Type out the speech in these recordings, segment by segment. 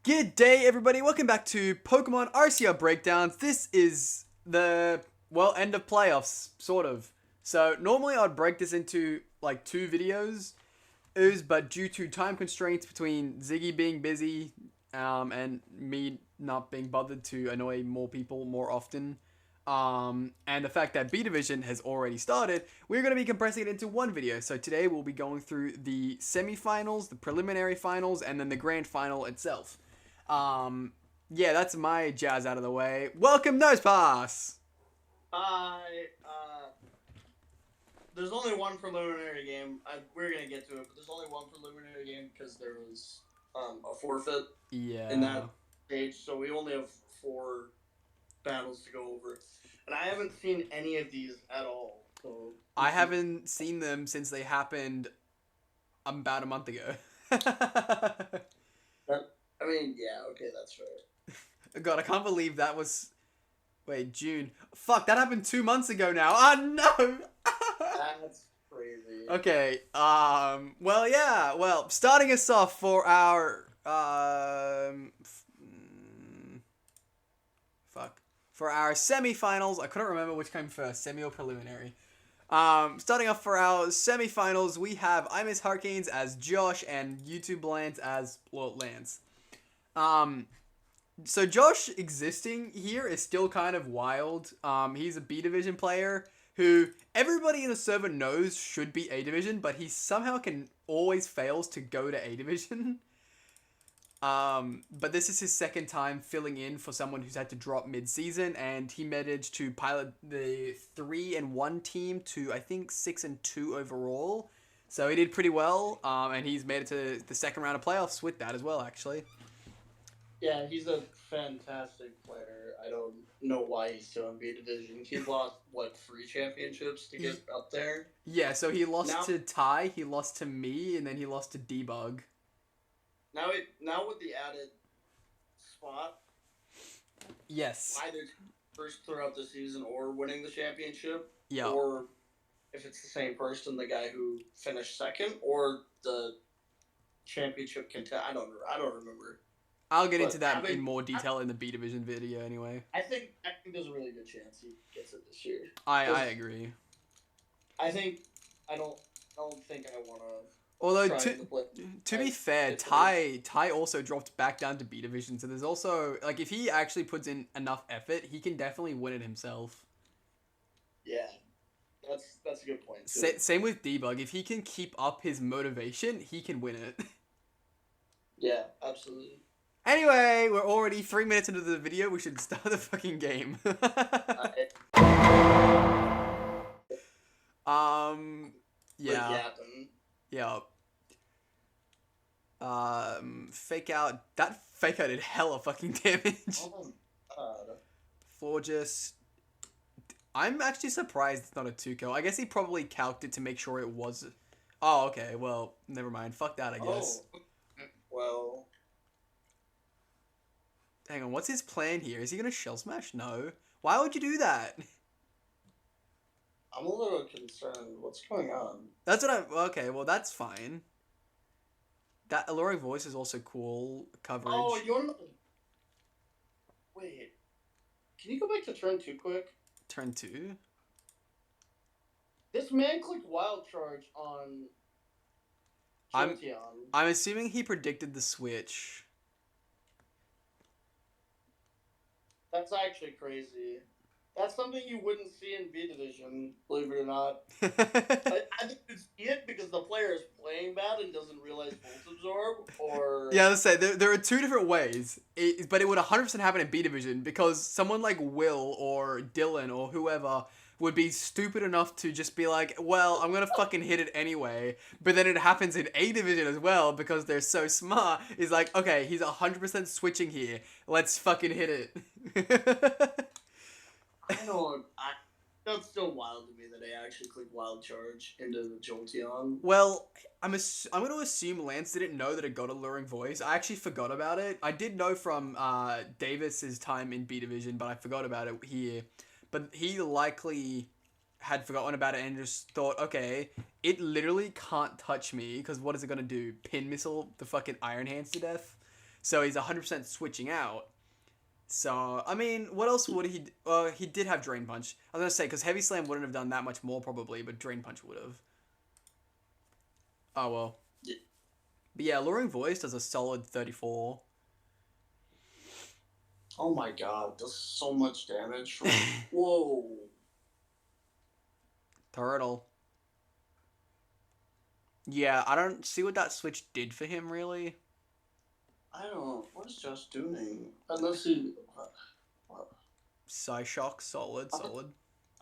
Good day, everybody. Welcome back to Pokemon RCL Breakdowns. This is the, end of playoffs, sort of. So, normally I'd break this into, like, two videos, but due to time constraints between Ziggy being busy, and me not being bothered to annoy more people more often, and the fact that B Division has already started, we're going to be compressing it into one video. So today we'll be going through the semifinals, the preliminary finals, and then the grand final itself. Yeah, that's my jazz out of the way. Welcome, Nose Pass! Hi. There's only one preliminary game. We're going to get to it, but there's only one preliminary game because there was a forfeit in that stage, so we only have 4 battles to go over. And I haven't seen any of these at all. So I haven't seen them since they happened about a month ago. Okay, that's fair. God, I can't believe that was... Wait, June. Fuck, that happened 2 months ago now. Oh, no! That's crazy. Okay, starting us off for our, for our semifinals. I couldn't remember which came first, semi or preliminary. Starting off for our semifinals, we have I Miss Hurricanes as Josh and YouTube Lance as Lance. So Josh existing here is still kind of wild. He's a B Division player who everybody in the server knows should be A Division, but he somehow always fails to go to A Division. But this is his second time filling in for someone who's had to drop mid-season, and he managed to pilot the 3-1 team to, I think, 6-2 overall. So he did pretty well, and he's made it to the second round of playoffs with that as well, actually. Yeah, he's a fantastic player. I don't know why he's still in B Division. He lost, 3 championships to get up there? Yeah, so he lost to Ty, he lost to me, and then he lost to Debug. Now with the added spot, yes, either first throughout the season or winning the championship, yeah, or if it's the same person, the guy who finished second, or the championship contest. I don't remember. I'll get into that in more detail in the B Division video anyway. I think there's a really good chance he gets it this year. I agree. I don't think I want to. Although to be fair, Ty also dropped back down to B Division, so there's also, like, if he actually puts in enough effort, he can definitely win it himself. Yeah, that's a good point too. Same with Debug. If he can keep up his motivation, he can win it. Yeah, absolutely. Anyway, we're already 3 minutes into the video. We should start the fucking game. Yeah. Yeah. Fake out. That fake out did hella fucking damage. Oh my god. Florges. I'm actually surprised it's not a 2-kill. I guess he probably calced it to make sure it was. Oh, okay. Well, never mind. Fuck that, I guess. Oh. Well. Hang on. What's his plan here? Is he gonna shell smash? No. Why would you do that? I'm a little concerned. What's going on? That's what okay, well, that's fine. That alluring voice is also cool coverage. Oh, you're not... Wait. Can you go back to turn 2 quick? Turn 2? This man clicked Wild Charge on Jolteon. I'm assuming he predicted the switch. That's actually crazy. That's something you wouldn't see in B Division, believe it or not. I think you see it because the player is playing bad and doesn't realize Volt Absorb, or... Yeah, let's say, there are 2 different ways, but it would 100% happen in B Division, because someone like Will or Dylan or whoever would be stupid enough to just be like, well, I'm gonna fucking hit it anyway, but then it happens in A Division as well, because they're so smart. It's like, okay, he's 100% switching here, let's fucking hit it. That's still wild to me that they actually clicked Wild Charge into the Jolteon. Well, I'm going to assume Lance didn't know that it got Alluring Voice. I actually forgot about it. I did know from Davis's time in B Division, but I forgot about it here. But he likely had forgotten about it and just thought, okay, it literally can't touch me, because what is it going to do? Pin missile the fucking Iron Hands to death? So he's 100% switching out. So, I mean, what else would he... he did have Drain Punch. I was going to say, because Heavy Slam wouldn't have done that much more, probably, but Drain Punch would have. Oh, well. Yeah. But yeah, Alluring Voice does a solid 34. Oh my god, does so much damage. Whoa. Turtle. Yeah, I don't see what that switch did for him, really. I don't know. What is Josh doing? Unless he... Psyshock, solid.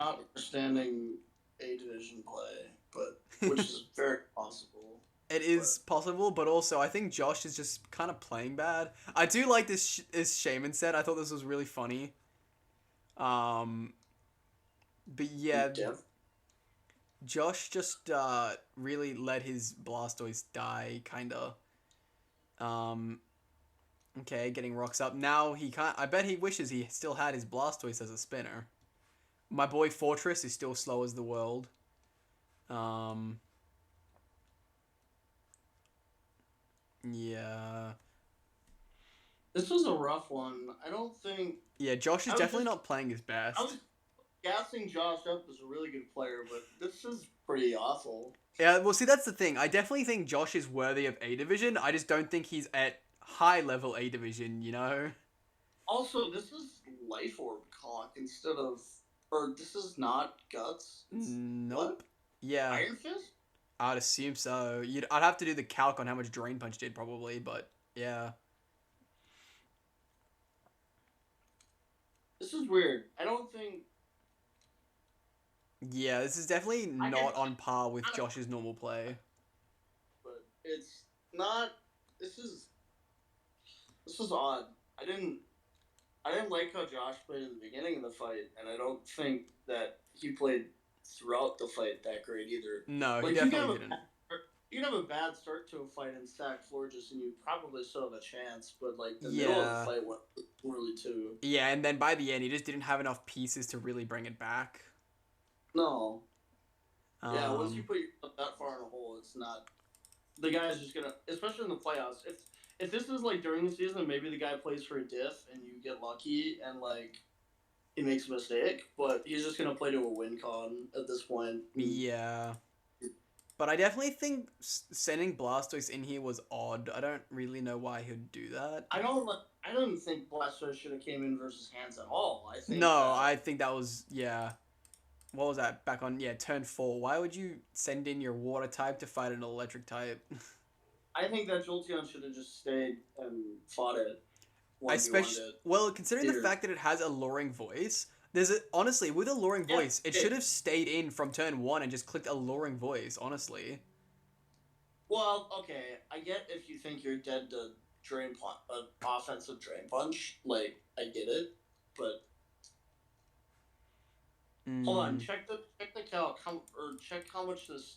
Not understanding A division play, but which is very possible. It is possible, but also I think Josh is just kind of playing bad. I do like this Shaman set. I thought this was really funny. But yeah, Josh just really let his Blastoise die, kinda. Okay, getting rocks up. Now he can't... I bet he wishes he still had his Blastoise as a spinner. My boy Fortress is still slow as the world. Yeah. This was a rough one. I don't think... Yeah, Josh is definitely not playing his best. I was gassing Josh up as a really good player, but this is pretty awful. Yeah, well, see, that's the thing. I definitely think Josh is worthy of A Division. I just don't think he's at high-level A Division, you know? Also, this is Life Orb Cock instead of... Or this is not Guts? Nope. What? Yeah. Iron Fist? I'd assume so. I'd have to do the calc on how much Drain Punch did, probably, but yeah. This is weird. I don't think... Yeah, this is definitely not on par with Josh's normal play. But it's not... This is odd. I didn't like how Josh played in the beginning of the fight, and I don't think that he played throughout the fight that great either. No, he definitely didn't. You can have a bad start to a fight in stack Florges, and you probably still have a chance, but like the middle of the fight went poorly too. Yeah, and then by the end, he just didn't have enough pieces to really bring it back. No. Yeah, once you put yourself that far in a hole, it's not... The guy's just gonna... Especially in the playoffs. If this is like during the season, maybe the guy plays for a diff and you get lucky and like he makes a mistake, but he's just gonna play to a win con at this point. Yeah. But I definitely think sending Blastoise in here was odd. I don't really know why he'd do that. I don't think Blastoise should have came in versus Hands at all. I think that was... Yeah. What was that? Back on, turn 4. Why would you send in your water type to fight an electric type? I think that Jolteon should have just stayed and fought it. Well, considering the fact that it has Alluring Voice, honestly, with Alluring Voice, it should have stayed in from turn 1 and just clicked Alluring Voice, honestly. Well, okay, I get if you think you're dead to offensive Drain Punch, like, I get it, but... Hold on, check the calc, check how much this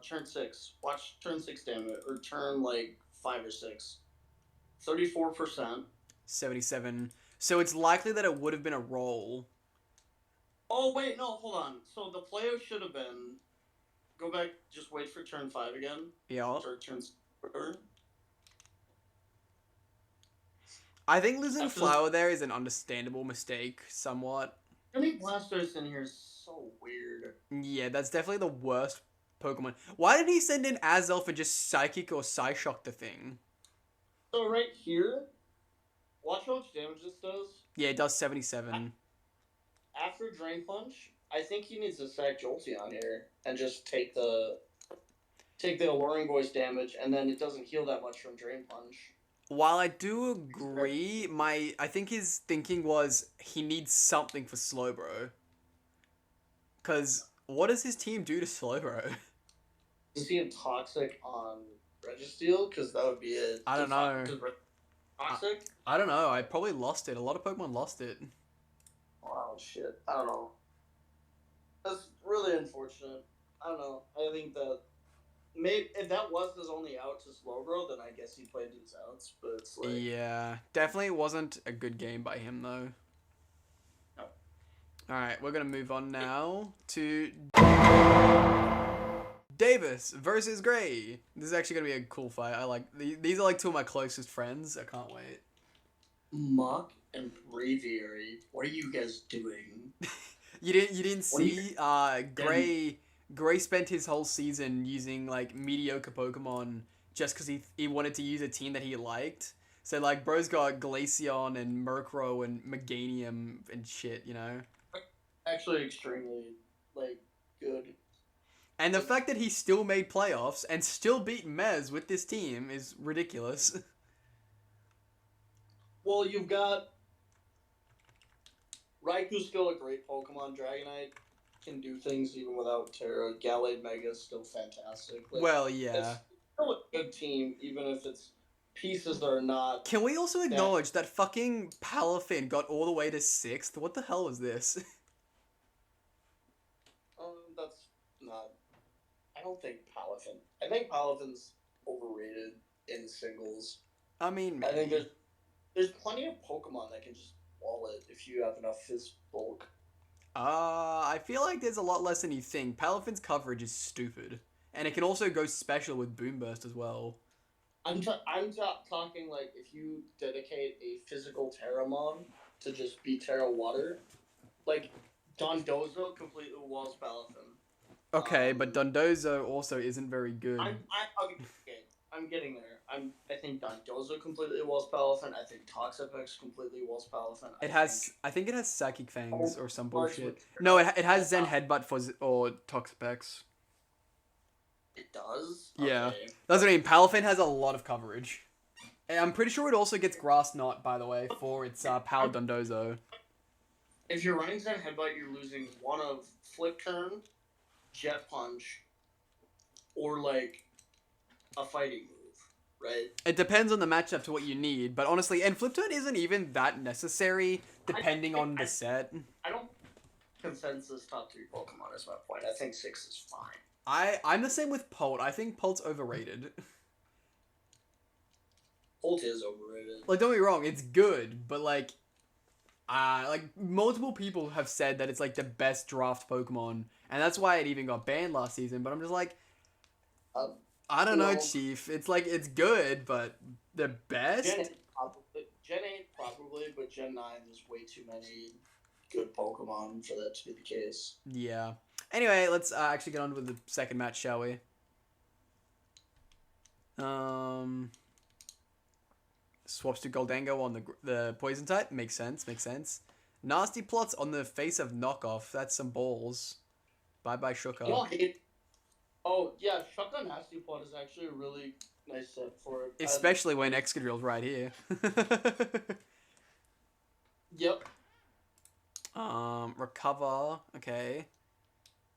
turn 6. Watch turn 6 damage, or turn like 5 or 6. 34%. 77. So it's likely that it would have been a roll. Oh wait, no, hold on. So the play should have been... Go back, just wait for turn 5 again. Yeah. Or turn 6. I think losing Flower there is an understandable mistake, somewhat. I think Blastoise in here is so weird. Yeah, that's definitely the worst Pokemon. Why did he send in Azelf and just Psychic or Psyshock the thing? So right here, watch how much damage this does. Yeah, it does 77. After Drain Punch, I think he needs to sack Jolteon here and just take the Alluring Voice damage, and then it doesn't heal that much from Drain Punch. While I do agree, I think his thinking was he needs something for Slowbro. Because what does his team do to Slowbro? Is he a Toxic on Registeel? Because that would be it. I don't know. Toxic? I don't know. I probably lost it. A lot of Pokemon lost it. Oh, shit. I don't know. That's really unfortunate. I don't know. I think that... Maybe if that was his only out to Slowbro, then I guess he played his outs, but it's like... Yeah, definitely wasn't a good game by him, though. No. Alright, we're going to move on now to Davis versus Gray. This is actually gonna be a cool fight. I like these are like two of my closest friends. I can't wait. Muck and Braviary, what are you guys doing? you didn't see Gray spent his whole season using like mediocre Pokemon just because he wanted to use a team that he liked. So like bro's got Glaceon and Murkrow and Meganium and shit, you know. Actually, extremely like good. And the fact that he still made playoffs and still beat Mez with this team is ridiculous. Well, you've got Raiku's still a great Pokemon. Dragonite can do things even without Terra. Gallade Mega is still fantastic. Like, well, yeah. It's still a good team, even if its pieces are not... Can we also acknowledge that fucking Palafin got all the way to 6th? What the hell was this? That's not... I don't think Palafin... I think Palafin's overrated in singles. I mean, maybe. I think there's plenty of Pokemon that can just wall it if you have enough Fizz bulk. I feel like there's a lot less than you think. Palafin's coverage is stupid. And it can also go special with Boom Burst as well. I'm talking like if you dedicate a physical Terramon to just beat Terra Water, like Dondozo completely walls Palafin. Okay, but Dondozo also isn't very good. I'm getting there. I think Dondozo completely walls Palafin. I think Toxapex completely walls Palafin. I think it has Psychic Fangs or some bullshit. No, it has Zen Headbutt or Toxapex. It does? Yeah. Okay. That's what I mean. Palafin has a lot of coverage. And I'm pretty sure it also gets Grass Knot, by the way, for its Power Dondozo. If you're running Zen Headbutt, you're losing one of Flip Turn, Jet Punch, or like a fighting move, right? It depends on the matchup to what you need, but honestly, and Flip Turn isn't even that necessary depending on the set. I don't consensus top 3 Pokemon is my point. I think 6 is fine. I'm the same with Polt. I think Polt's overrated. Polt is overrated. Like, don't get me wrong, it's good, but like multiple people have said that it's like the best draft Pokemon, and that's why it even got banned last season. But I'm just like, I don't know, Chief. It's like it's good, but the best. Gen 8 probably, but Gen 9 there's way too many good Pokemon for that to be the case. Yeah. Anyway, let's actually get on with the second match, shall we? Swaps to Goldango on the poison type. Makes sense. Nasty plots on the face of knockoff. That's some balls. Bye-bye, Shuka. Oh, yeah, Shuka Nasty plot is actually a really nice set for it. Especially when Excadrill's right here. Yep. Recover. Okay.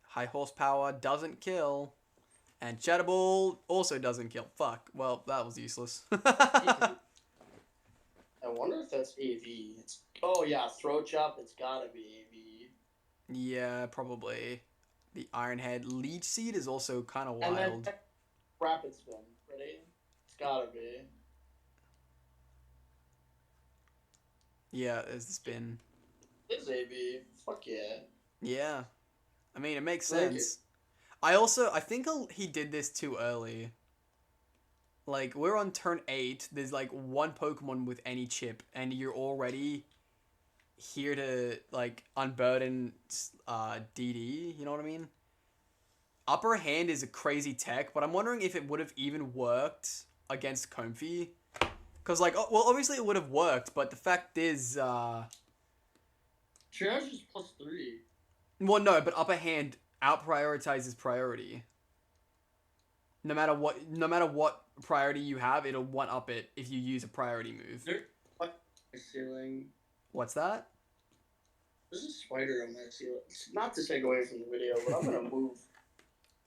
High horsepower doesn't kill. And Chatterball also doesn't kill. Fuck. Well, that was useless. I wonder if that's AV. Oh yeah, Throat Chop, it's gotta be AV. Yeah, probably. The Iron Head. Leech Seed is also kind of wild. And then Rapid Spin. Ready? It's gotta be. Yeah, there's the spin. It's AV. Fuck yeah. Yeah. I mean, it makes sense. I think he did this too early. Like, we're on turn 8. There's, like, one Pokemon with any chip, and you're already here to, like, unburden DD. You know what I mean? Upper Hand is a crazy tech, but I'm wondering if it would have even worked against Comfey. Because, like, well, obviously it would have worked, but the fact is, Triage is +3. Well, no, but Upper Hand out-prioritizes priority. No matter what priority you have, it'll one-up it if you use a priority move. There's ceiling. What's that? There's a spider on my ceiling. Not to take away from the video, but I'm gonna move.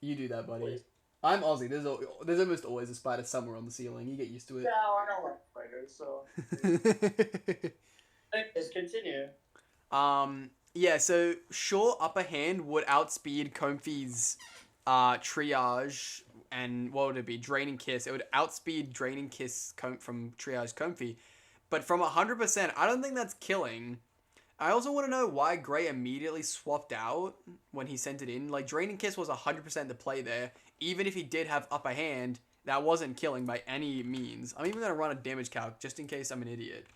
You do that, buddy. Please. I'm Aussie. There's almost always a spider somewhere on the ceiling. You get used to it. Yeah, I don't like spiders, so... Let's continue. Yeah, so sure, Upper Hand would outspeed Comfey's Triage, and what would it be? Draining Kiss. It would outspeed Draining Kiss from Triage Comfey. But from 100%, I don't think that's killing. I also want to know why Gray immediately swapped out when he sent it in. Like, Draining Kiss was 100% the play there. even if he did have upper hand, that wasn't killing by any means. I'm even going to run a damage calc just in case I'm an idiot.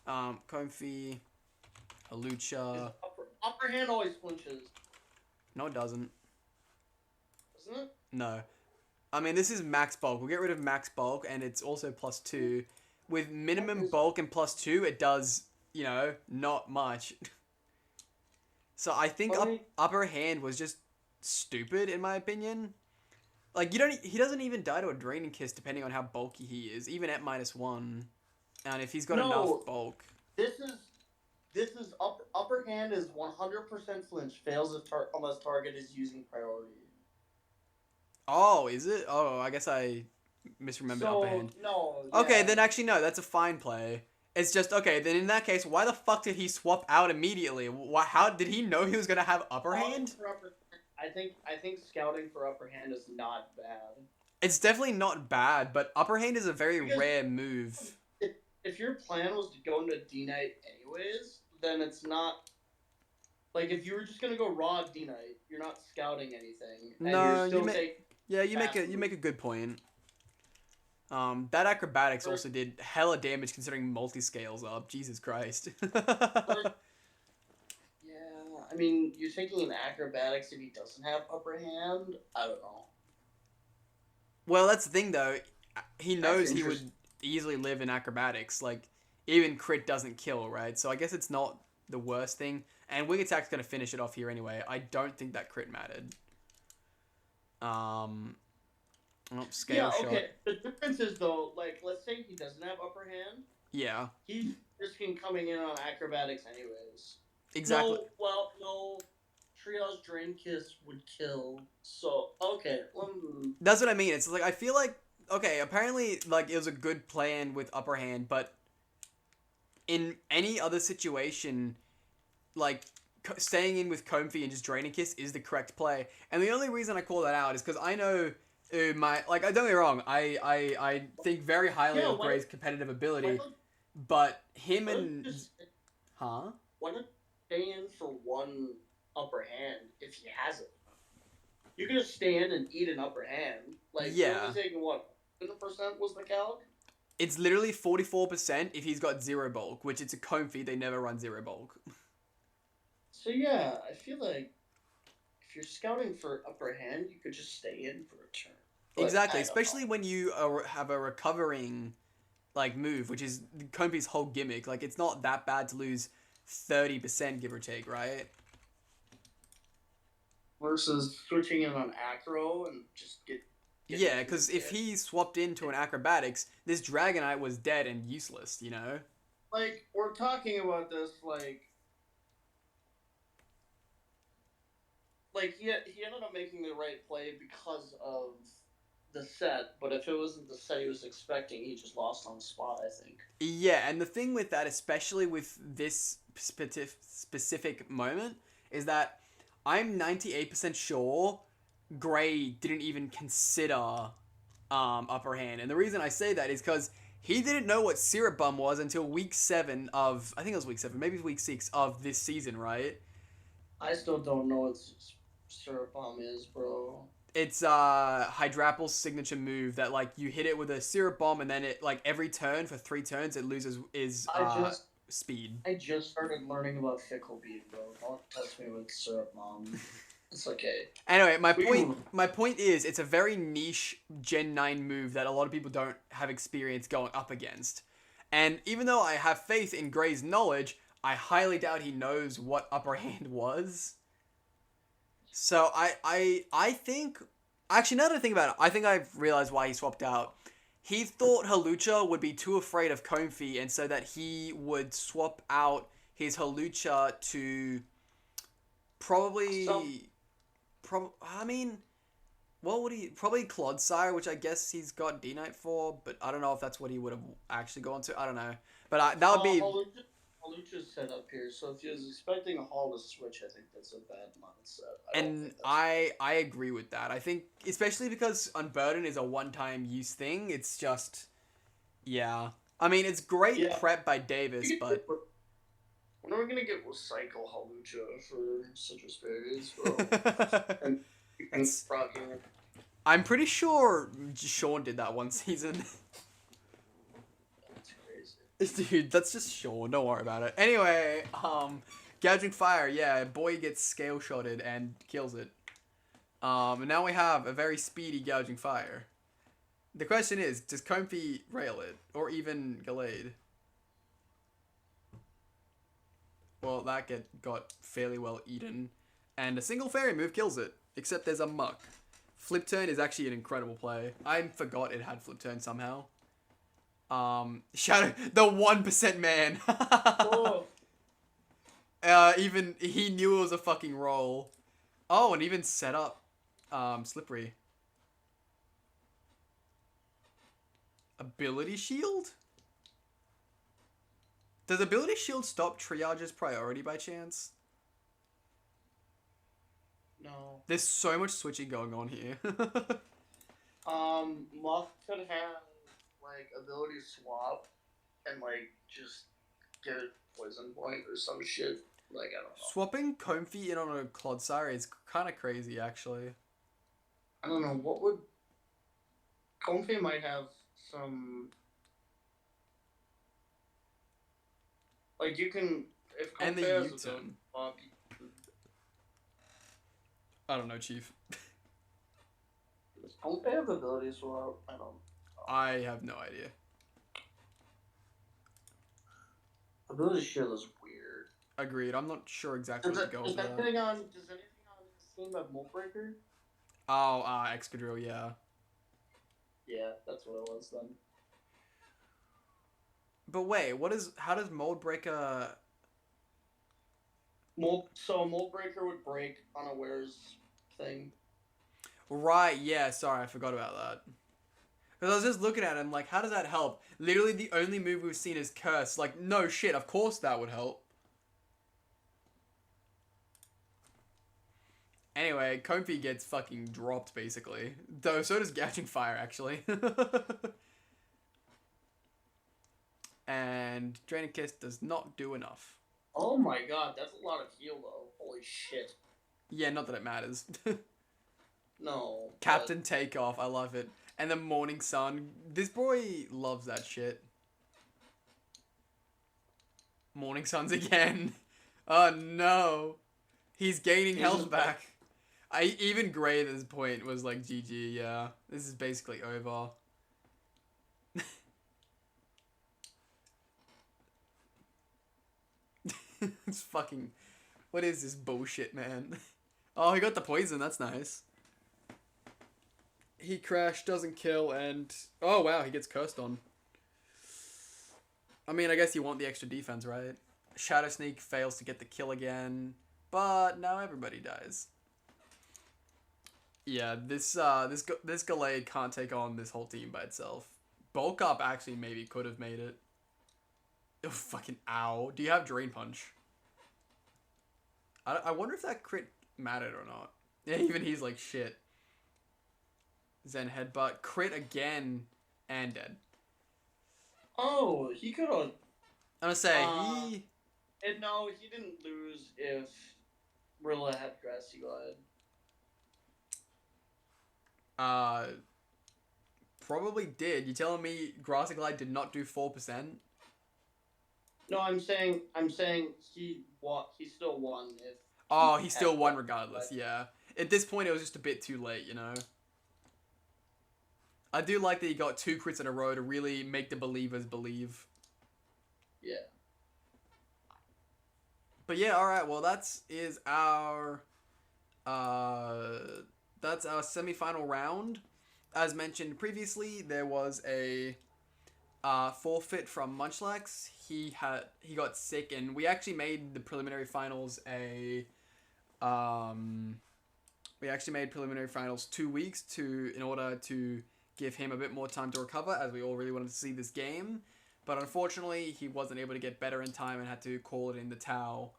Comfy, Hawlucha. Upper hand always flinches. No, it doesn't. Doesn't it? No. I mean, this is max bulk. We'll get rid of max bulk, and it's also +2. With minimum bulk and +2, it does, not much. So I think upper hand was just stupid, in my opinion. Like, he doesn't even die to a Draining Kiss, depending on how bulky he is, even at -1. And if he's got enough bulk. This is upper hand is 100% flinch, fails unless target is using priority. Oh, is it? Oh, I guess I misremembered upper hand. No. Yeah. Okay, then actually no, that's a fine play. It's just, okay, then in that case, why the fuck did he swap out immediately? How did he know he was gonna have upper hand? I think scouting for upper hand is not bad. It's definitely not bad, but upper hand is a very rare move. If your plan was to go into D-Knight anyways, then it's not... Like, if you were just gonna go raw D-Knight, you're not scouting anything. And No, you make a good point. That acrobatics also did hella damage considering multi-scales up. Jesus Christ. Yeah, I mean, you're taking an acrobatics if he doesn't have upper hand? I don't know. Well, that's the thing, though. He knows he would easily live in acrobatics. Like, even crit doesn't kill, right? So I guess it's not the worst thing. And Wing Attack's going to finish it off here anyway. I don't think that crit mattered. Scale shot. Okay. The difference is, though, like, let's say he doesn't have upper hand. Yeah. He's risking coming in on acrobatics anyways. Exactly. No. Triage Drain Kiss would kill. So, okay. That's what I mean. It's like, I feel like, okay, apparently, like, it was a good plan with upper hand, but in any other situation, like, staying in with Comfy and just Draining Kiss is the correct play. And the only reason I call that out is because I know don't get me wrong, I think very highly of Gray's competitive ability, but him and... Huh? Why not stay in for one upper hand if he has it? You can just stay in and eat an upper hand. Like, you're only taking what? 50% was the calc? It's literally 44% if he's got 0 bulk, which it's a Comfy, they never run 0 bulk. So yeah, I feel like if you're scouting for upper hand, you could just stay in for a turn. But exactly, especially when you have a recovering like move, which is Comfy's whole gimmick. Like, it's not that bad to lose 30%, give or take, right? Versus switching in on acro and just get yeah, because if he swapped into an acrobatics, this Dragonite was dead and useless, you know? Like, we're talking about this, like he ended up making the right play because of the set, but if it wasn't the set he was expecting, he just lost on the spot, I think. Yeah, and the thing with that, especially with this specific moment, is that I'm 98% sure Gray didn't even consider upper hand. And the reason I say that is because he didn't know what Syrup Bomb was until week 7 of... I think it was week 7, maybe week 6 of this season, right? I still don't know what Syrup Bomb is, bro. It's Hydrapple's signature move that, like, you hit it with a Syrup Bomb and then it, like, every turn for 3 turns it loses speed. I just started learning about Fickle Bead, bro. Don't touch me with Syrup Bomb. It's okay. Anyway, my point is, it's a very niche Gen 9 move that a lot of people don't have experience going up against. And even though I have faith in Gray's knowledge, I highly doubt he knows what upper hand was. So I think... Actually, now that I think about it, I think I've realized why he swapped out. He thought Hawlucha would be too afraid of Comfy, and so that he would swap out his Hawlucha to probably... what would he... Probably Clodsire, which I guess he's got D-Knight for, but I don't know if that's what he would have actually gone to. I don't know. But that would be... Hawlucha's set up here, so if he was expecting a Hall to switch, I think that's a bad mindset. I agree with that. I think, especially because Unburden is a one-time use thing, it's just... Yeah. I mean, it's great prep by Davis, but... When are we gonna get Recycle Hawlucha for Citrus Berries, bro? and I'm pretty sure Sean did that one season. That's crazy. Dude, that's just Sean. Don't worry about it. Anyway, Gouging Fire. Yeah, boy gets scale shotted and kills it. And now we have a very speedy Gouging Fire. The question is, does Comfy rail it? Or even Gallade? Well, that got fairly well eaten. And a single fairy move kills it. Except there's a muck. Flip Turn is actually an incredible play. I forgot it had Flip Turn somehow. Shadow, the 1% man. Oh. Even, he knew it was a fucking roll. Oh, and even set up, Slippery. Ability Shield? Does Ability Shield stop Triage's priority by chance? No. There's so much switching going on here. Muff could have, like, ability swap and, like, just get a poison point or some shit. Like, I don't know. Swapping Comfy in on a Clodsire is kind of crazy, actually. I don't know, what would... Comfy might have some... Like, you can... If And the Comfy has U-turn. ability swap, I don't know, Chief. does Comfy have ability swap? I don't know. I have no idea. Ability shield is weird. Agreed. I'm not sure exactly what to go with that. Does anything on Steam have Mold Breaker? Oh, Excadrill, yeah. Yeah, that's what it was then. But wait, how does Mold Breaker... Mold Breaker would break unawares thing. Right, yeah, sorry, I forgot about that. Because I was just looking at it, I'm like, how does that help? Literally the only move we've seen is Curse. Like, no shit, of course that would help. Anyway, Comfy gets fucking dropped, basically. Though, so does Gouging Fire, actually. And Draining Kiss does not do enough. Oh my god, that's a lot of heal, though. Holy shit. Yeah, not that it matters. No. Captain Takeoff, I love it. And the Morning Sun. This boy loves that shit. Morning Suns again. Oh no. He's gaining health back. Even Gray at this point was like, GG, yeah. This is basically over. It's fucking... What is this bullshit, man? Oh, he got the poison. That's nice. He crashed, doesn't kill, and... Oh, wow, he gets cursed on. I mean, I guess you want the extra defense, right? Shadow Sneak fails to get the kill again, but now everybody dies. Yeah, this Gallade can't take on this whole team by itself. Bulk Up actually maybe could have made it. Oh, fucking ow. Do you have Drain Punch? I wonder if that crit mattered or not. Yeah, even he's like, shit. Zen Headbutt. Crit again and dead. Oh, he could have... I'm gonna say, No, he didn't lose if Rilla had Grassy Glide. Probably did. You telling me Grassy Glide did not do 4%? No, I'm saying he still won if... Oh, he still won regardless, yeah. At this point, it was just a bit too late, you know? I do like that he got 2 crits in a row to really make the believers believe. Yeah. But yeah, alright, well, that's our semi-final round. As mentioned previously, there was a forfeit from Munchlax. He got sick, and we actually made the preliminary finals we actually made preliminary finals 2 weeks in order to give him a bit more time to recover, as we all really wanted to see this game. But unfortunately, he wasn't able to get better in time and had to call it in the towel.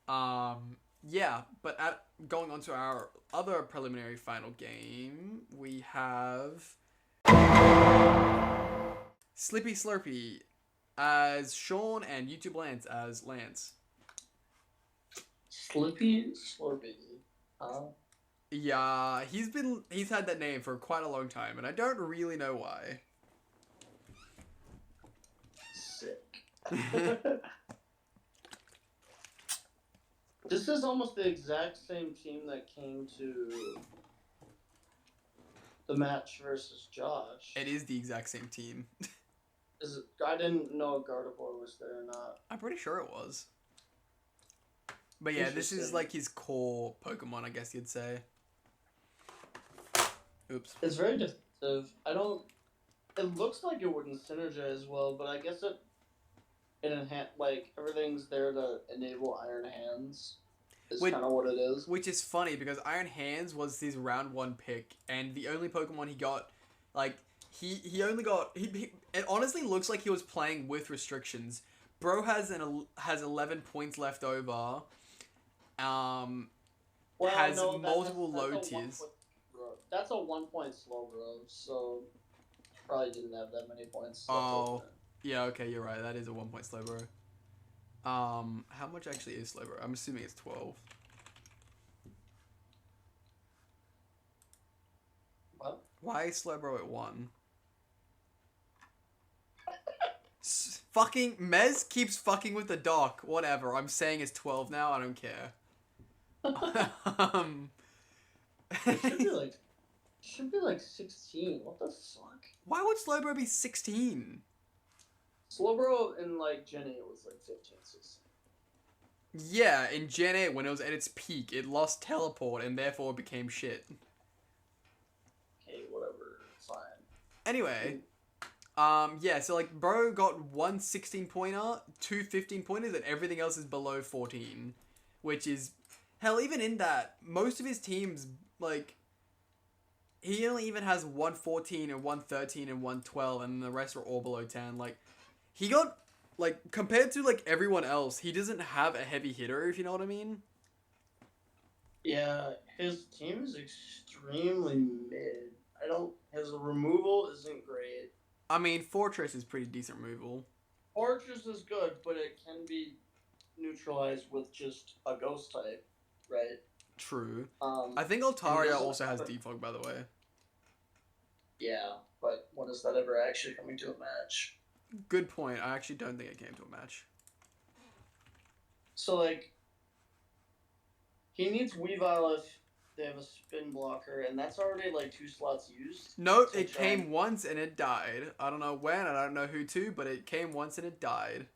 Yeah, but going on to our other preliminary final game, we have Slippy Slurpy as Sean and YouTube Lance as Lance. Slippy Slurpy. Yeah, he's had that name for quite a long time, and I don't really know why. Sick. This is almost the exact same team that came to the match versus Josh. It is the exact same team. I didn't know if Gardevoir was there or not. I'm pretty sure it was. But yeah, this is like his core Pokemon, I guess you'd say. Oops. It's very defensive. It looks like it wouldn't synergize well, but I guess it like everything's there to enable Iron Hands. Is kind of what it is. Which is funny because Iron Hands was his round 1 pick, and the only Pokemon he got, like he only got it honestly looks like he was playing with restrictions. Bro has 11 points left over. Has multiple low tiers. That's a 1 point slow, bro. So probably didn't have that many points. Oh, yeah. Okay, you're right. That is a 1 point slow, bro. How much actually is slow, bro? I'm assuming it's 12. What? Why is slow, bro, at 1? Fucking Mez keeps fucking with the doc. Whatever. I'm saying it's 12 now. I don't care. It should be like 16. What the fuck? Why would Slowbro be 16? Slowbro in like Gen 8 was like 15, 16. Yeah, in Gen 8 when it was at its peak, it lost teleport and therefore became shit. Okay, whatever. Fine. Anyway, yeah, so like bro got 1 16-pointer, 2 15-pointers, and everything else is below 14, which is hell. Even in that, most of his teams, like, he only even has 1 14 and 1 13 and 1 12, and the rest are all below 10. Like, he got, like, compared to like everyone else, he doesn't have a heavy hitter, if you know what I mean. Yeah, his team is extremely mid. His removal isn't great. I mean, Fortress is pretty decent removal. Fortress is good, but it can be neutralized with just a ghost type, right? True. I think Altaria also has defog, by the way. Yeah, but when is that ever actually coming to a match? Good point. I actually don't think it came to a match. So, like, he needs Weavile if they have a spin blocker, and that's already, like, 2 slots used. No, it came once and it died. I don't know when, I don't know who to, but it came once and it died.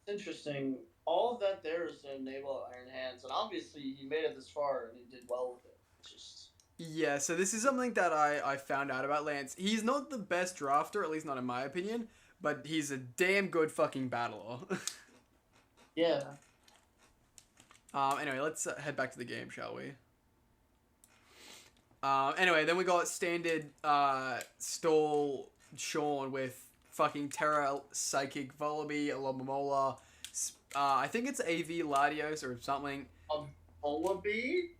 Interesting. All of that there is to enable Iron Hands, and obviously he made it this far and he did well with it. Yeah, so this is something that I found out about Lance. He's not the best drafter, at least not in my opinion, but he's a damn good fucking battler. Yeah. Anyway, let's head back to the game, shall we? Anyway, then we got standard stall Sean with fucking Terra, Psychic, Volibee, Alomomola. I think it's AV Latios or something. Volibee?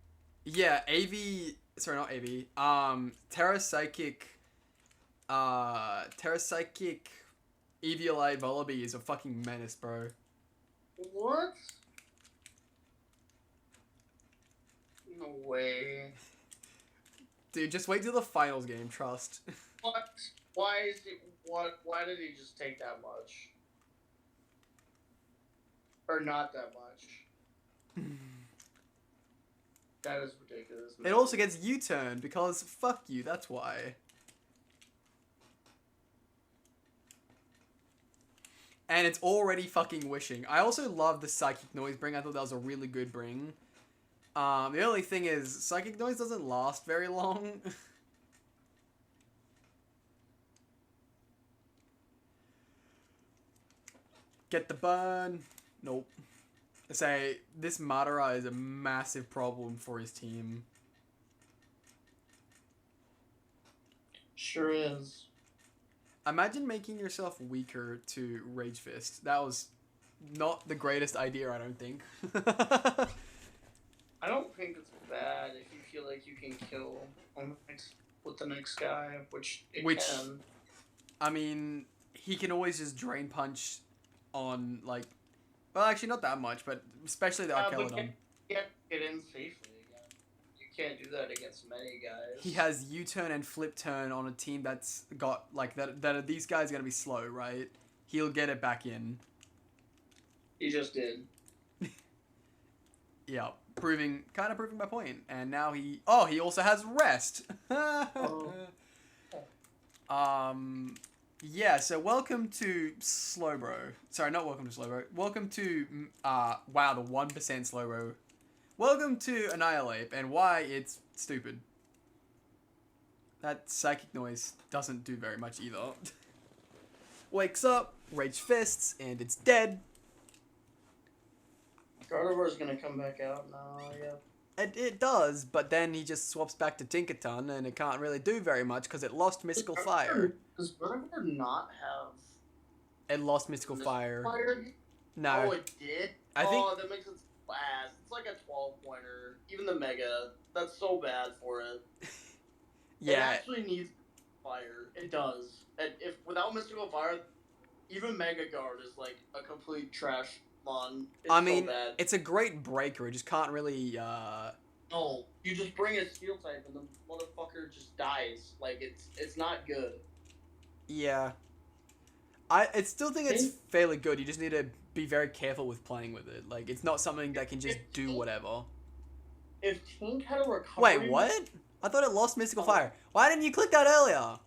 Yeah, AV. Sorry, not AV. Terra Psychic, Eviolite Volibee is a fucking menace, bro. What? No way. Dude, just wait till the finals game, trust. What? Why is it? Why did he just take that much? Or not that much? That is ridiculous, man. It also gets U-turn because fuck you, that's why. And it's already fucking wishing. I also love the Psychic Noise bring. I thought that was a really good bring. The only thing is, Psychic Noise doesn't last very long. Get the burn. Nope. I say, this Madara is a massive problem for his team. Sure is. Imagine making yourself weaker to Rage Fist. That was not the greatest idea, I don't think. I don't think it's bad if you feel like you can kill with the next guy, which can. I mean, he can always just Drain Punch on, like... Well, actually, not that much, but especially the Archelodon. But get in safely again. You can't do that against many guys. He has U-turn and flip turn on a team that's got like that. These guys are gonna be slow, right? He'll get it back in. He just did. Yeah, proving my point. And now he also has rest. Oh. Yeah, so welcome to Slowbro. Sorry, not welcome to Slowbro. Welcome to wow, the 1% Slowbro. Welcome to Annihilate and why it's stupid. That psychic noise doesn't do very much either. Wakes up, rage fists, and it's dead. Gardevoir's gonna come back out now, yeah. It does, but then he just swaps back to Tinkaton, and it can't really do very much because it lost Mystical Fire. Does Gardevoir not have... It lost Mystical Fire. No. Oh, it did? I think... that makes it last. It's like a 12-pointer. Even the Mega. That's so bad for it. Yeah. It actually needs Fire. It does. And if without Mystical Fire, even Mega Guard is like a complete trash mon. It's I mean, so bad. it's a great breaker. It just can't really, No, you just bring a Steel type and the motherfucker just dies. Like, it's not good. Yeah. I still think it's fairly good. You just need to be very careful with playing with it. Like, it's not something that can just do whatever. If Tink had a recovery... Wait, what? I thought it lost Mystical Fire. Why didn't you click that earlier?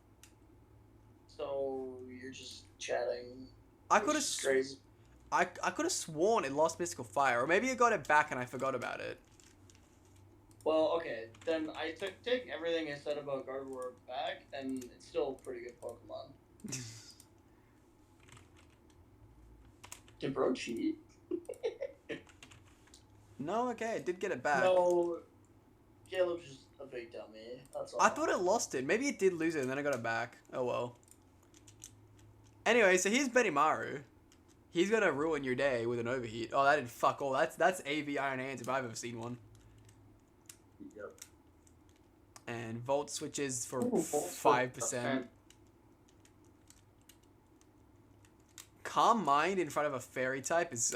So, you're just chatting. I could have... I could have sworn it lost Mystical Fire. Or maybe it got it back and I forgot about it. Well, okay. Then I take everything I said about Gardevoir back, and it's still a pretty good Pokemon. Did bro cheat? No, okay. It did get it back. No. Caleb's just a big dummy. That's all. I thought it lost it. Maybe it did lose it and then I got it back. Oh well. Anyway, so here's Benimaru. He's gonna ruin your day with an overheat. Oh, that did fuck all. That's AV Iron Hands if I've ever seen one. Yep. And Volt switches for 5%. 5%. Calm Mind in front of a Fairy type is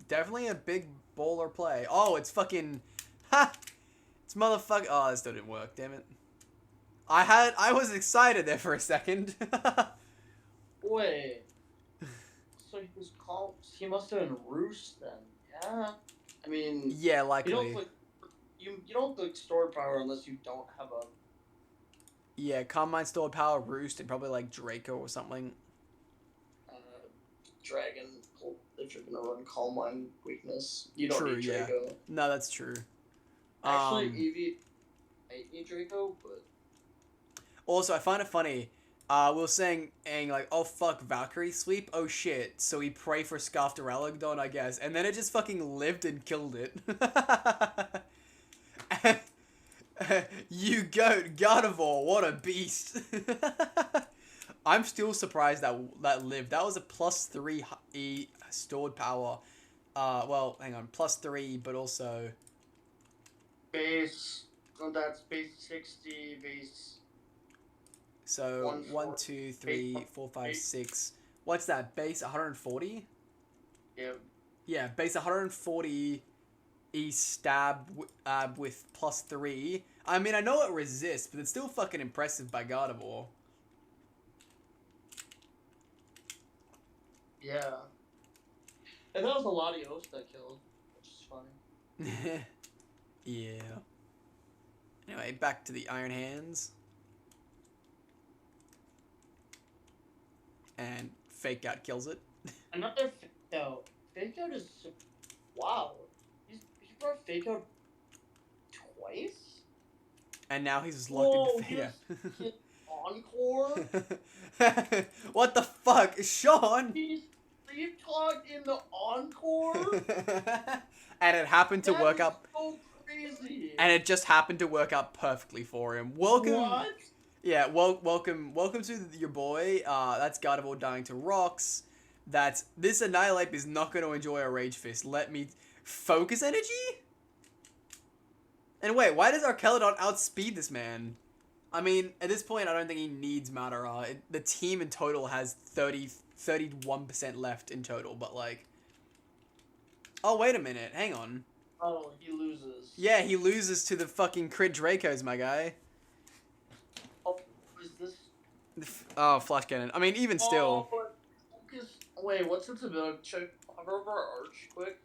definitely a big bowler play. Oh, it's fucking... Ha! It's motherfucker... Oh, this didn't work, damn it. I was excited there for a second. Wait. So he was called... He must have been Roost then. Yeah. I mean... Yeah, likely. You don't click stored power unless you don't have a... Yeah, Calm Mind, Stored Power, Roost, and probably like Draco or something. Dragon, if you're gonna run Calm Mind weakness. You don't need Draco. Yeah. No, that's true. Actually, Eevee might need Draco, but... Also, I find it funny. We were saying, like, oh fuck, Valkyrie sweep? Oh shit. So we pray for Scarf Duraludon, I guess. And then it just fucking lived and killed it. You goat, Gardevoir, what a beast. I'm still surprised that lived. That was a +3 stored power. Well, hang on, +3, but also... Base, that's base 60, base... So, 1, 2, 3, 4, 5, 6. What's that, base 140? Yeah. Yeah, base 140 stab with +3. I mean, I know it resists, but it's still fucking impressive by Gardevoir. Yeah. And that was a Latios that killed, which is funny. Yeah. Anyway, back to the Iron Hands. And Fake Out kills it. Another Fake Out. Fake Out is... Wow. He brought Fake Out twice? And now he's just locked into Fake Out. Encore? What the fuck? Sean? He's leapfrogged in the Encore? And it happened to work out... so crazy. And it just happened to work out perfectly for him. Welcome... What? Yeah, welcome to your boy. That's Gardevoir dying to rocks. This Annihilate is not going to enjoy a Rage Fist. Let me... Focus Energy? And wait, why does Arkelodon outspeed this man? I mean, at this point, I don't think he needs Madara. The team in total has 31% left in total, but like... Oh, wait a minute. Hang on. Oh, he loses. Yeah, he loses to the fucking crit Dracos, my guy. Oh, is this? Oh, Flash Cannon. I mean, even still. Oh, focus. Wait, what's its ability? Check hover over Arch quick.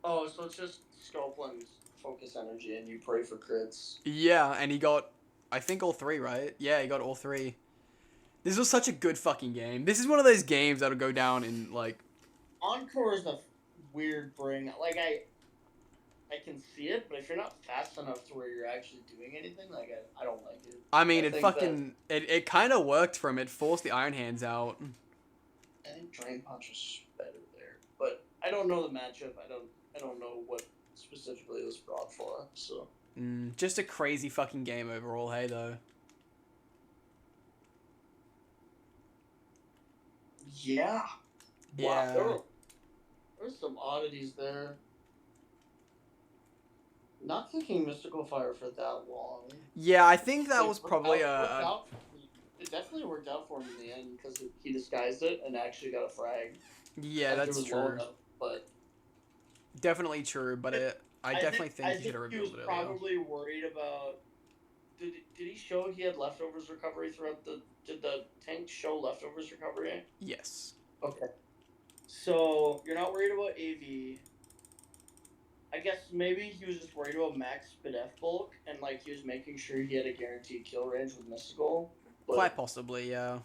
Oh, so it's just scope and focus energy, and you pray for crits. Yeah, and he got, I think, all 3, right? Yeah, he got all 3. This was such a good fucking game. This is one of those games that'll go down in, like... Encore is a weird bring. Like, I can see it, but if you're not fast enough to where you're actually doing anything, like, I don't like it. I mean, it kind of worked for him. It forced the Iron Hands out. I think Drain Punch is better there, but I don't know the matchup. I don't know what specifically it was brought for, so... Just a crazy fucking game overall, hey, though. Yeah. Yeah. Wow, there's some oddities there. Not thinking Mystical Fire for that long. Yeah, I think that was probably It definitely worked out for him in the end because he disguised it and actually got a frag. Yeah, that's true. Enough, but definitely true, but I definitely think he should have revealed it earlier. He was probably worried about... Did he show he had leftovers recovery throughout the... Did the tank show leftovers recovery? Yes. Okay. So, you're not worried about AV. I guess maybe he was just worried about max Spidef bulk, and like he was making sure he had a guaranteed kill range with Mystical. Quite possibly, yeah.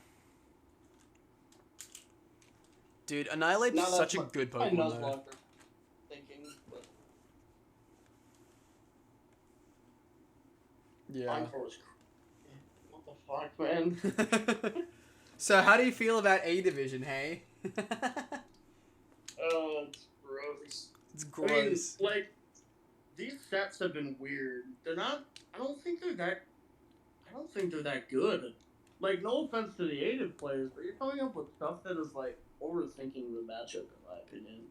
Dude, Annihilate's such a good Pokemon, though. Thinking, but... Yeah. What the fuck, man? So, how do you feel about A Division, hey? Oh, it's gross. It's gross. I mean, like, these sets have been weird. They're not... I don't think they're that good. Like, no offense to the ADIV players, but you're coming up with stuff that is, like, overthinking the matchup, in my opinion.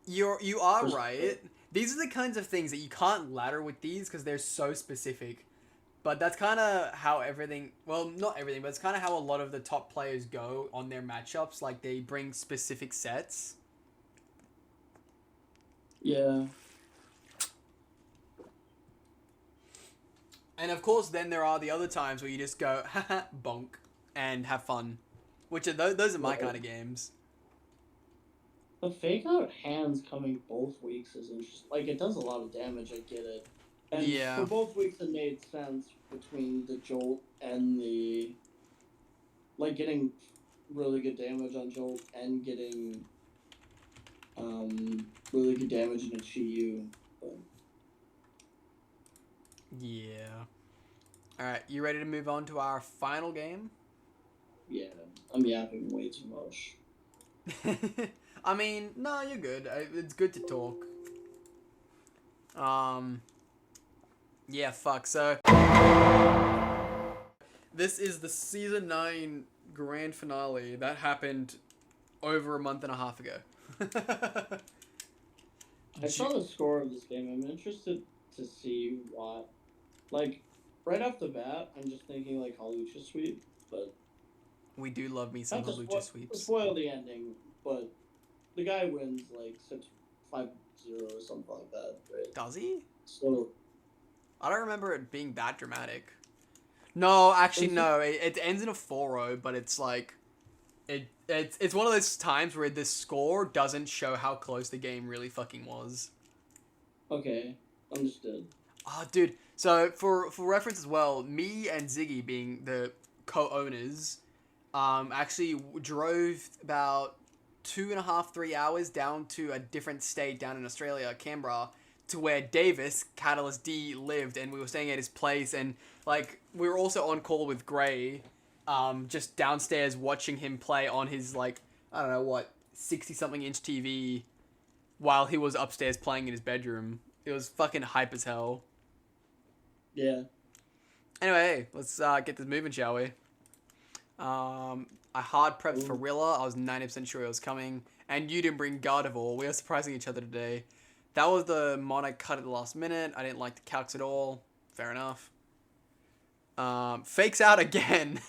You are right. These are the kinds of things that you can't ladder with these because they're so specific. But that's kind of how everything... Well, not everything, but it's kind of how a lot of the top players go on their matchups. Like, they bring specific sets. Yeah. And of course, then there are the other times where you just go, haha, bonk, and have fun. Which are those are my kind of games. The fake out hands coming both weeks is interesting. Like, it does a lot of damage, I get it. And yeah. For both weeks, it made sense between the Jolt and the... Like, getting really good damage on Jolt and getting really good damage in a Chi-Yu. But... Yeah. Alright, you ready to move on to our final game? Yeah, I'm yapping way too much. I mean, no, you're good. It's good to talk. Yeah, fuck, so... This is the Season 9 Grand Finale that happened over a month and a half ago. I saw the score of this game. I'm interested to see what... Like, right off the bat, I'm just thinking, like, Halucha sweep, but... We do love me some Halucha sweeps. Spoil the ending, but the guy wins, like, 6-5-0 or something like that, right? Does he? So... I don't remember it being that dramatic. No, actually, no. It ends in a 4-0, but it's like... It's one of those times where this score doesn't show how close the game really fucking was. Okay, understood. Oh, dude. So, for reference as well, me and Ziggy being the co-owners, actually drove about 2.5, 3 hours down to a different state down in Australia, Canberra, to where Davis, Catalyst D, lived, and we were staying at his place, and, like, we were also on call with Gray, just downstairs watching him play on his, like, I don't know, what, 60-something inch TV while he was upstairs playing in his bedroom. It was fucking hype as hell. Yeah. Anyway, hey, let's get this moving, shall we? I hard prepped for Rilla. I was 90% sure it was coming. And you didn't bring Gardevoir. We are surprising each other today. That was the mod I cut at the last minute. I didn't like the calcs at all. Fair enough. Fakes out again.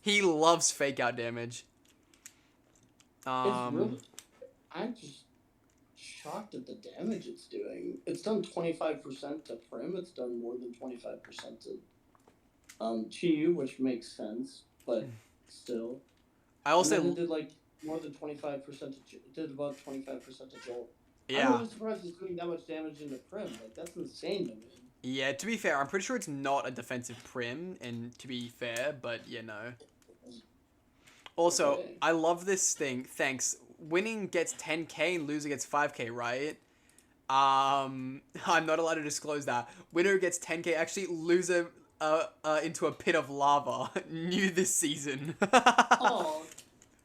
He loves fake out damage. It's really... shocked at the damage it's doing. It's done 25% to Prim. It's done more than 25% to Chi-Yu, which makes sense, but still. I also and then it did like more than 25% to it did about 25% to Jolt. yeah. I'm really surprised it's doing that much damage into Prim. Like that's insane to me. Yeah, to be fair, I'm pretty sure it's not a defensive Prim, and to be fair, but you know. Also, Okay. I love this thing. Thanks. Winning gets 10k and losing gets 5k, right? I'm not allowed to disclose that. Winner gets 10k. Actually, loser into a pit of lava. New this season. Oh,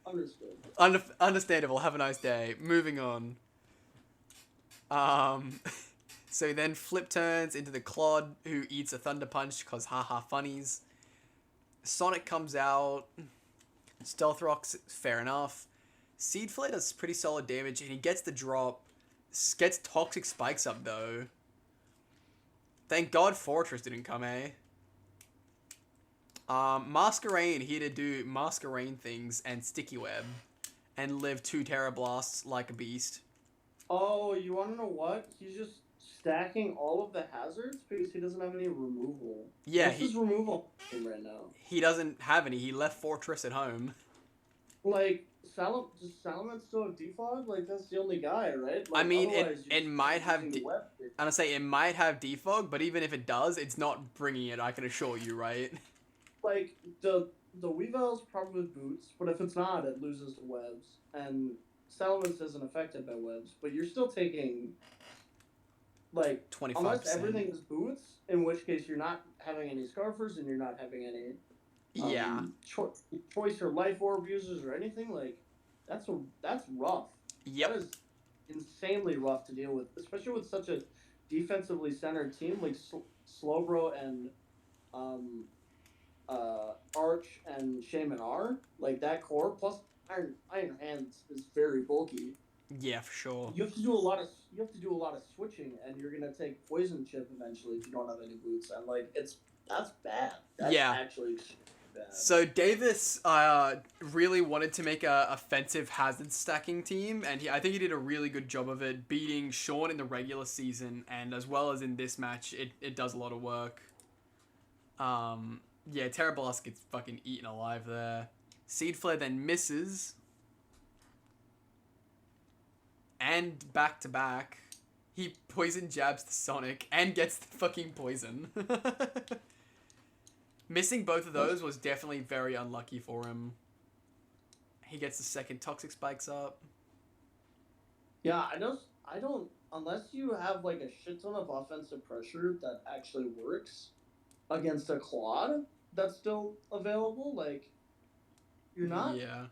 understood. Understandable. Have a nice day. Moving on. So then Flip turns into the Clod, who eats a Thunder Punch because haha funnies. Sonic comes out. Stealth Rock's fair enough. Seed Flare does pretty solid damage, and he gets the drop. Gets Toxic Spikes up, though. Thank God Fortress didn't come, eh? Masquerain here to do Masquerain things and Sticky Web. And live 2 Terra Blasts like a beast. Oh, you want to know what? He's just stacking all of the hazards because he doesn't have any removal. Yeah, What's his removal right now? He doesn't have any. He left Fortress at home. Like, does Salamence still have defog? Like, that's the only guy, right? Like, I mean, it might have... I'm gonna say it might have defog, but even if it does, it's not bringing it, I can assure you, right? Like, the Weavel's probably boots, but if it's not, it loses to webs. And Salamence isn't affected by webs, but you're still taking... Like, 25%. Unless everything is boots, in which case you're not having any Scarfers and you're not having any choice or life orb users or anything, like, that's rough. Yep. That is insanely rough to deal with, especially with such a defensively centered team like Slowbro and Arch and Shaman are. Like, that core, plus Iron Hands is very bulky. Yeah, for sure. You have to do a lot of switching, and you're gonna take poison chip eventually if you don't have any boots. And like, that's bad. That's actually bad. So Davis really wanted to make a offensive hazard stacking team, and I think he did a really good job of it, beating Sean in the regular season, and as well as in this match, it does a lot of work. Yeah, Terra Blast gets fucking eaten alive there. Seed Flare then misses. And back to back, he poison jabs the Sonic and gets the fucking poison. Missing both of those was definitely very unlucky for him. He gets the second Toxic Spikes up. Yeah, I don't, unless you have like a shit ton of offensive pressure that actually works against a Claude that's still available, like, you're not. Yeah.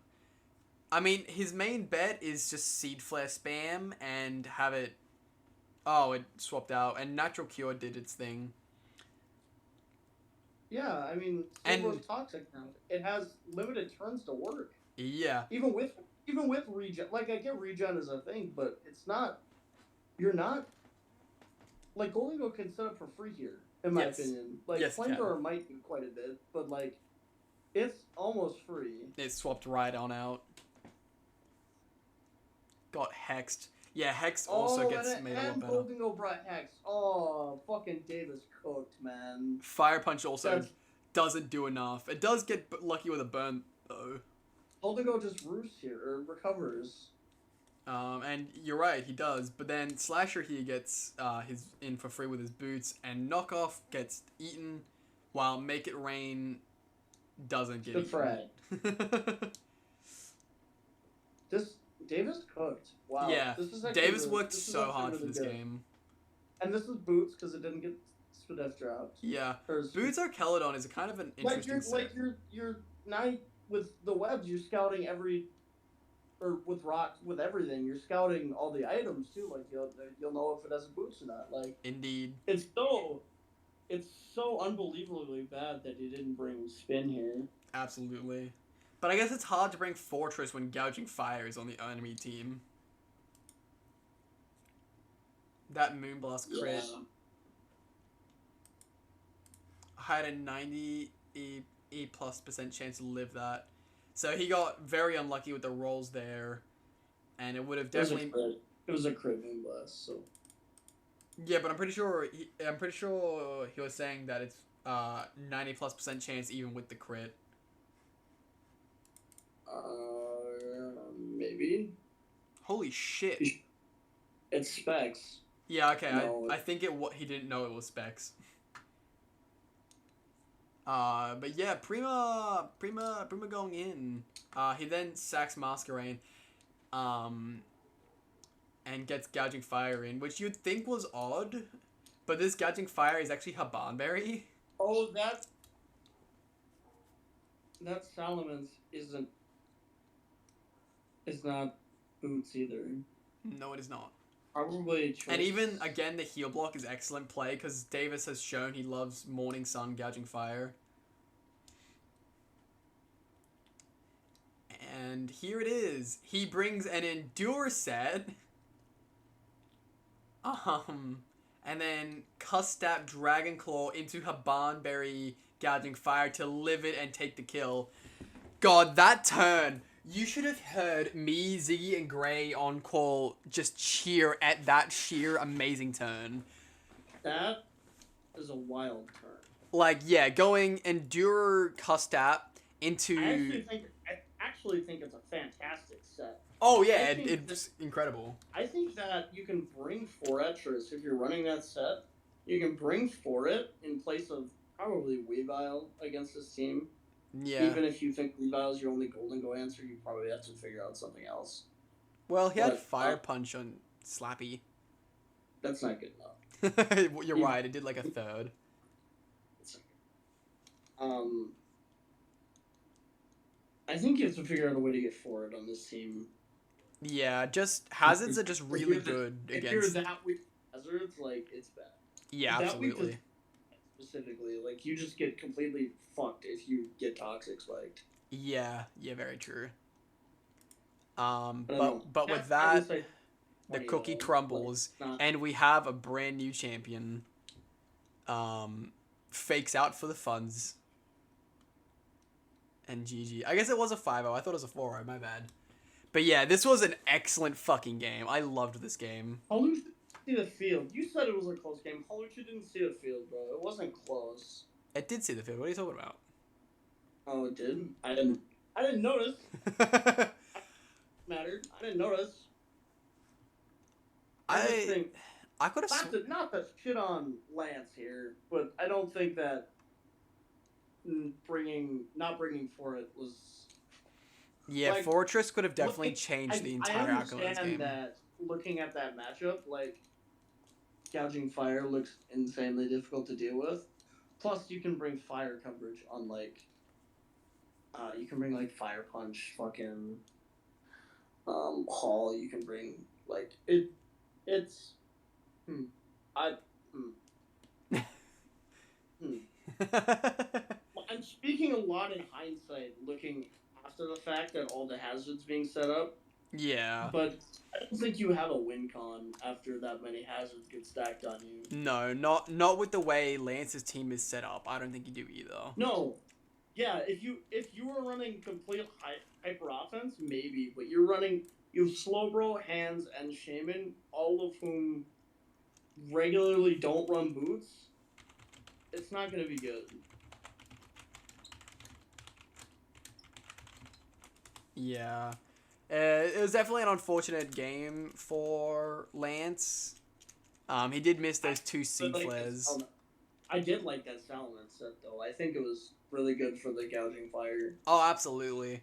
I mean, his main bet is just Seed Flare spam and have it... Oh, it swapped out. And Natural Cure did its thing. Yeah, I mean, Silver's toxic now. It has limited turns to work. Yeah. Even with regen. Like, I get regen as a thing, but it's not... You're not... Like, Golden Go can set up for free here, in my opinion. Like, Flamethrower might be quite a bit, but, like, it's almost free. It swapped right on out. Got hexed. Yeah, Hex also gets made a lot better. Golden Go brought Hex. Oh, fucking Davis cooked, man. Fire Punch also doesn't do enough. It does get lucky with a burn, though. Golden Go just roosts here, or recovers. And you're right, he does. But then Slasher here gets his in for free with his boots, and Knockoff gets eaten, while Make It Rain doesn't get eaten. Davis cooked. Wow. Yeah, Davis worked so hard for this game. And this is boots because it didn't get Spadef dropped. Yeah, Boots Archelodon is kind of an interesting set. You're now with the webs, you're scouting with rocks, with everything. You're scouting all the items too. Like you'll know if it has boots or not. Like, indeed, it's so unbelievably bad that he didn't bring Spin here. Absolutely. But I guess it's hard to bring Fortress when Gouging Fire is on the enemy team. That Moonblast crit. Yeah. I had a 90% chance to live that. So he got very unlucky with the rolls there. And it would have definitely... It was a crit Moonblast, so. Yeah, but I'm pretty sure he was saying that it's 90+% chance even with the crit. Maybe. Holy shit! It's Specs. Yeah, okay. No, I think he didn't know it was Specs. But yeah, Prima going in. He then sacks Masquerain, and gets Gouging Fire in, which you'd think was odd, but this Gouging Fire is actually Habanberry. Oh, that Salamence is not Boots either. No, it is not. Probably. And even again, the heal block is excellent play because Davis has shown he loves Morning Sun Gouging Fire. And here it is. He brings an Endure set. And then Custap Dragon Claw into Habanberry Gouging Fire to live it and take the kill. God, that turn. You should have heard me, Ziggy, and Gray on call just cheer at that sheer amazing turn. That is a wild turn. Like, yeah, going Endure Custap into... I actually think it's a fantastic set. Oh, yeah, it's incredible. I think that you can bring 4 Etras if you're running that set. You can bring 4 it in place of probably Weavile against this team. Yeah. Even if you think Weavile is your only Golden Go answer, you probably have to figure out something else. Well, he had Fire Punch on Slappy. That's not good enough. You're right, it did like a third. I think you have to figure out a way to get forward on this team. Yeah, just hazards are just really good against. If you're that weak hazards, like, it's bad. Yeah, absolutely. Specifically, like, you just get completely fucked if you get Toxic spiked. Yeah, very true. But with that, the cookie crumbles, and we have a brand new champion. Fakes out for the funds. And GG. I guess it was a 5-0. I thought it was a 4-0. My bad. But yeah, this was an excellent fucking game. I loved this game. How did you see the field? You said it was a close game. How did you didn't see the field, bro? It wasn't close. It did see the field. What are you talking about? Oh, it did? I didn't notice. Mattered. I didn't notice. I could have... Not to shit on Lance here, but I don't think that not bringing for it was... Yeah, like, Fortress could have definitely changed the entire outcome of this game. That looking at that matchup, like, Gouging Fire looks insanely difficult to deal with. Plus, you can bring fire coverage on, like, you can bring, like, Fire Punch, fucking, Hall, you can bring, like, I'm speaking a lot in hindsight, looking after the fact that all the hazards being set up. Yeah. But I don't think you have a win con after that many hazards get stacked on you. No, not with the way Lance's team is set up. I don't think you do either. No. Yeah, if you were running complete hyper offense, maybe, but you have Slowbro, Hands, and Shaman, all of whom regularly don't run boots. It's not going to be good. Yeah. It was definitely an unfortunate game for Lance. He did miss those 2 C flares. I did like that Salamence set, though. I think it was really good for the Gouging Fire. Oh, absolutely.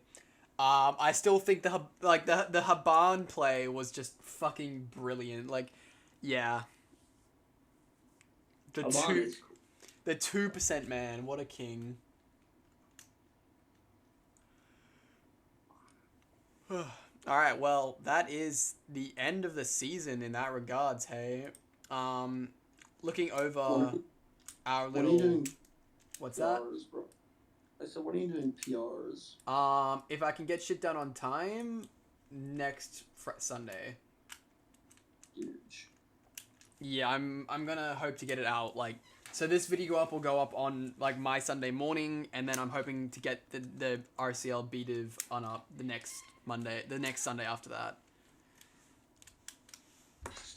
I still think the Haban play was just fucking brilliant. Like, yeah. The 2% man, what a king. Alright, well, that is the end of the season in that regards, hey. Looking over our little... What's that? Bro. I said, what are you doing PRs? If I can get shit done on time, next Sunday. Huge. Yeah, I'm gonna hope to get it out, like... So this video will go up on, like, my Sunday morning, and then I'm hoping to get the RCL beat-of on up the next Sunday after that.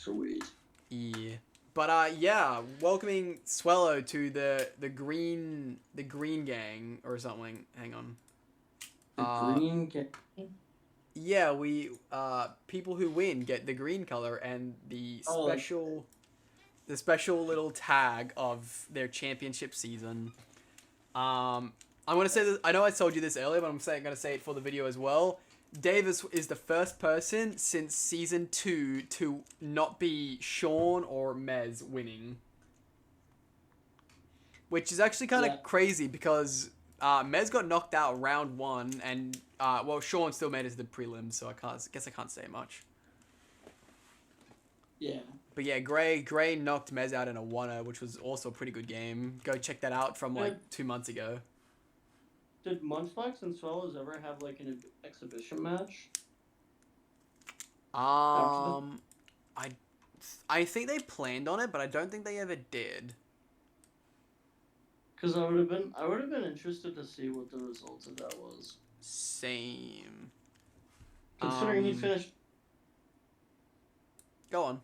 Sweet. Yeah. But yeah, welcoming Swellow to the green gang or something. Hang on. The green gang. Yeah, we people who win get the green color and the special little tag of their championship season. I'm gonna say this. I know I told you this earlier, but I'm gonna say it for the video as well. Davis is the first person since season 2 to not be Sean or Mez winning, which is actually kind of crazy because Mez got knocked out round 1, and well, Sean still made it to the prelims, so I guess I can't say much. Yeah. But yeah, Gray knocked Mez out in a 1-0, which was also a pretty good game. Go check that out from like 2 months ago. Did Munchbox and Swellows ever have like an exhibition match? I think they planned on it, but I don't think they ever did. Because I would have been interested to see what the result of that was. Same. Considering he finished. Go on.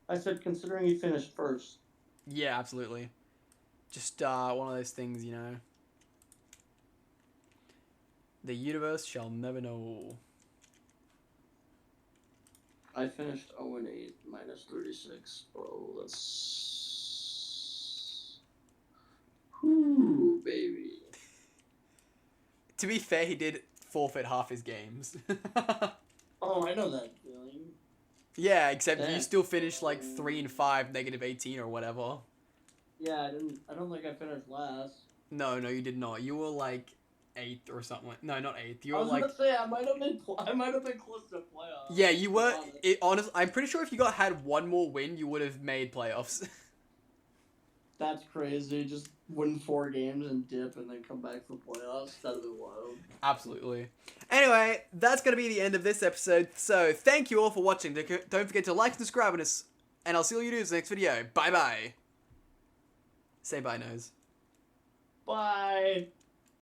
I said considering he finished first. Yeah, absolutely. Just one of those things, you know. The universe shall never know. I finished 0-8 minus 36. Bro, that's... Ooh, baby. To be fair, he did forfeit half his games. Oh, I know that feeling. Yeah, except you still finished like 3 and 5, negative 18 or whatever. Yeah, I don't think I finished last. No, you did not. You were like 8th or something. No, not 8th. You were I was like. gonna say I might have been close to playoffs. Yeah, you were. Honestly, I'm pretty sure if you had one more win, you would have made playoffs. That's crazy. Just win 4 games and dip, and then come back for playoffs. That'd be wild. Absolutely. Anyway, that's gonna be the end of this episode. So thank you all for watching. Don't forget to like and subscribe, and I'll see you in the next video. Bye bye. Say bye, Nose. Bye.